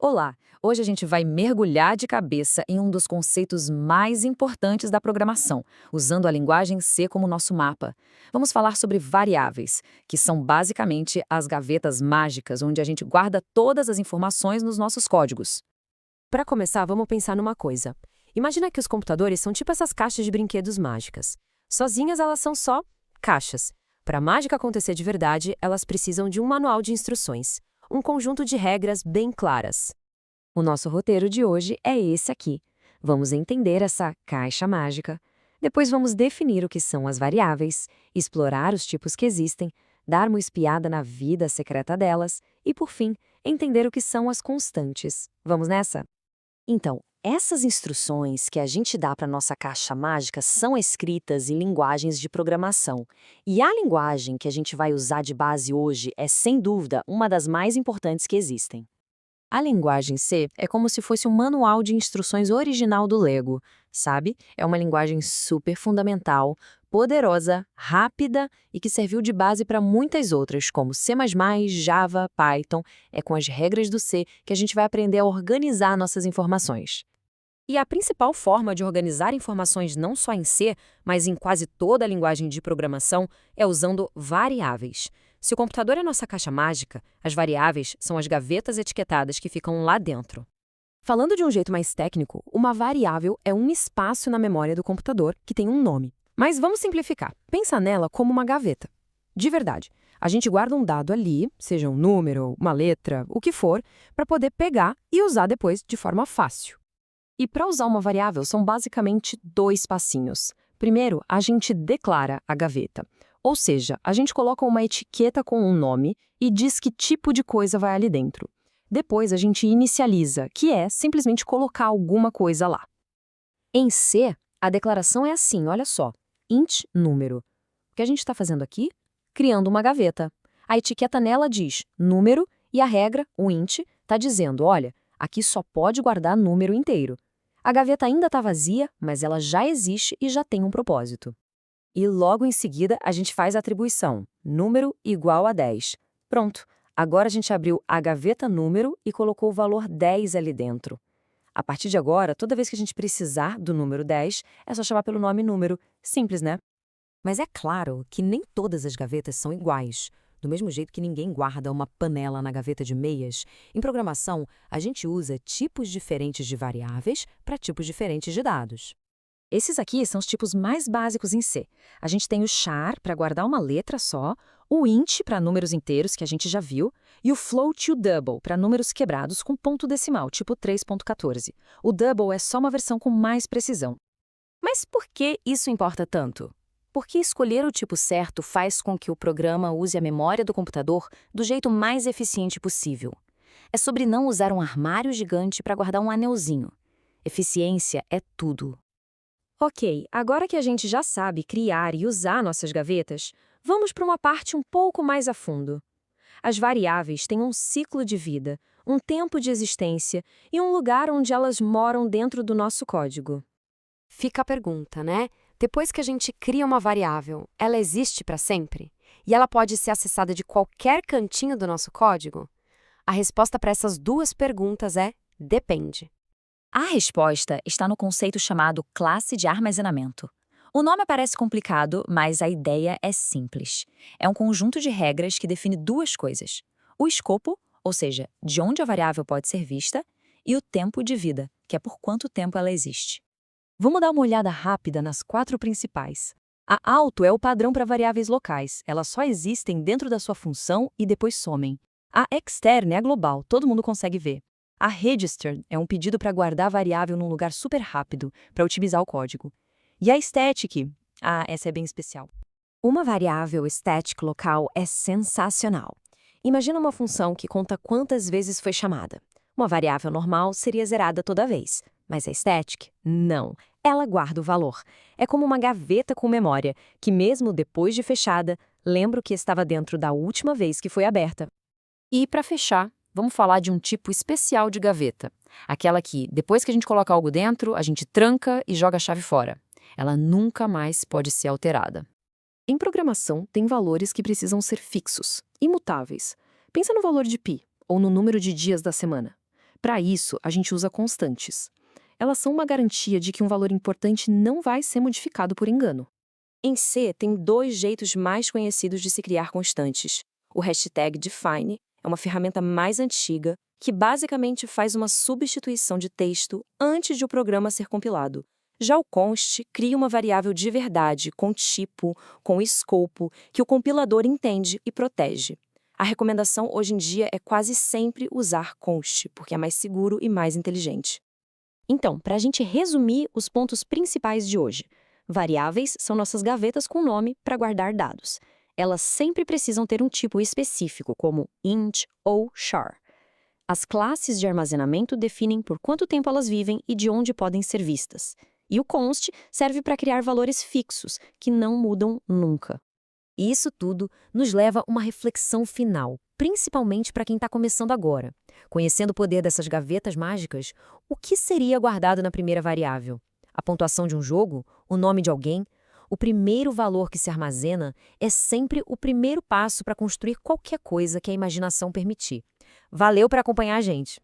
Olá! Hoje a gente vai mergulhar de cabeça em um dos conceitos mais importantes da programação, usando a linguagem C como nosso mapa. Vamos falar sobre variáveis, que são basicamente as gavetas mágicas onde a gente guarda todas as informações nos nossos códigos. Para começar, vamos pensar numa coisa. Imagina que os computadores são tipo essas caixas de brinquedos mágicas. Sozinhas elas são só caixas. Para a mágica acontecer de verdade, elas precisam de um manual de instruções, um conjunto de regras bem claras. O nosso roteiro de hoje é esse aqui. Vamos entender essa caixa mágica. Depois vamos definir o que são as variáveis, explorar os tipos que existem, dar uma espiada na vida secreta delas e, por fim, entender o que são as constantes. Vamos nessa? Então, essas instruções que a gente dá para nossa caixa mágica são escritas em linguagens de programação. E a linguagem que a gente vai usar de base hoje é, sem dúvida, uma das mais importantes que existem. A linguagem C é como se fosse um manual de instruções original do Lego, sabe? É uma linguagem super fundamental, poderosa, rápida e que serviu de base para muitas outras, como C++, Java, Python. É com as regras do C que a gente vai aprender a organizar nossas informações. E a principal forma de organizar informações não só em C, mas em quase toda a linguagem de programação, é usando variáveis. Se o computador é nossa caixa mágica, as variáveis são as gavetas etiquetadas que ficam lá dentro. Falando de um jeito mais técnico, uma variável é um espaço na memória do computador que tem um nome. Mas vamos simplificar. Pensa nela como uma gaveta. De verdade, a gente guarda um dado ali, seja um número, uma letra, o que for, para poder pegar e usar depois de forma fácil. E para usar uma variável são basicamente dois passinhos. Primeiro, a gente declara a gaveta. Ou seja, a gente coloca uma etiqueta com um nome e diz que tipo de coisa vai ali dentro. Depois a gente inicializa, que é simplesmente colocar alguma coisa lá. Em C, a declaração é assim, olha só, int número. O que a gente está fazendo aqui? Criando uma gaveta. A etiqueta nela diz número e a regra, o int, está dizendo, olha, aqui só pode guardar número inteiro. A gaveta ainda está vazia, mas ela já existe e já tem um propósito. E logo em seguida a gente faz a atribuição, número igual a 10. Pronto, agora a gente abriu a gaveta número e colocou o valor 10 ali dentro. A partir de agora, toda vez que a gente precisar do número 10, é só chamar pelo nome número. Simples, né? Mas é claro que nem todas as gavetas são iguais. Do mesmo jeito que ninguém guarda uma panela na gaveta de meias, em programação a gente usa tipos diferentes de variáveis para tipos diferentes de dados. Esses aqui são os tipos mais básicos em C. A gente tem o char para guardar uma letra só, o int para números inteiros, que a gente já viu, e o float e o double para números quebrados com ponto decimal, tipo 3.14. O double é só uma versão com mais precisão. Mas por que isso importa tanto? Porque escolher o tipo certo faz com que o programa use a memória do computador do jeito mais eficiente possível. É sobre não usar um armário gigante para guardar um anelzinho. Eficiência é tudo. Ok, agora que a gente já sabe criar e usar nossas gavetas, vamos para uma parte um pouco mais a fundo. As variáveis têm um ciclo de vida, um tempo de existência e um lugar onde elas moram dentro do nosso código. Fica a pergunta, né? Depois que a gente cria uma variável, ela existe para sempre? E ela pode ser acessada de qualquer cantinho do nosso código? A resposta para essas duas perguntas é depende. A resposta está no conceito chamado classe de armazenamento. O nome parece complicado, mas a ideia é simples. É um conjunto de regras que define duas coisas: o escopo, ou seja, de onde a variável pode ser vista, e o tempo de vida, que é por quanto tempo ela existe. Vamos dar uma olhada rápida nas quatro principais. A auto é o padrão para variáveis locais. Elas só existem dentro da sua função e depois somem. A extern é a global, todo mundo consegue ver. A register é um pedido para guardar a variável num lugar super rápido, para otimizar o código. E a static? Essa é bem especial. Uma variável static local é sensacional. Imagina uma função que conta quantas vezes foi chamada. Uma variável normal seria zerada toda vez, mas a static, não. Ela guarda o valor. É como uma gaveta com memória, que mesmo depois de fechada, lembra o que estava dentro da última vez que foi aberta. E para fechar, vamos falar de um tipo especial de gaveta. Aquela que, depois que a gente coloca algo dentro, a gente tranca e joga a chave fora. Ela nunca mais pode ser alterada. Em programação, tem valores que precisam ser fixos, imutáveis. Pensa no valor de π, ou no número de dias da semana. Para isso, a gente usa constantes. Elas são uma garantia de que um valor importante não vai ser modificado por engano. Em C, tem 2 jeitos mais conhecidos de se criar constantes. O hashtag define é uma ferramenta mais antiga que basicamente faz uma substituição de texto antes de o programa ser compilado. Já o const cria uma variável de verdade, com tipo, com escopo, que o compilador entende e protege. A recomendação hoje em dia é quase sempre usar const, porque é mais seguro e mais inteligente. Então, para a gente resumir os pontos principais de hoje. Variáveis são nossas gavetas com nome para guardar dados. Elas sempre precisam ter um tipo específico, como int ou char. As classes de armazenamento definem por quanto tempo elas vivem e de onde podem ser vistas. E o const serve para criar valores fixos, que não mudam nunca. E isso tudo nos leva a uma reflexão final, principalmente para quem está começando agora. Conhecendo o poder dessas gavetas mágicas, o que seria guardado na primeira variável? A pontuação de um jogo? O nome de alguém? O primeiro valor que se armazena é sempre o primeiro passo para construir qualquer coisa que a imaginação permitir. Valeu por acompanhar a gente!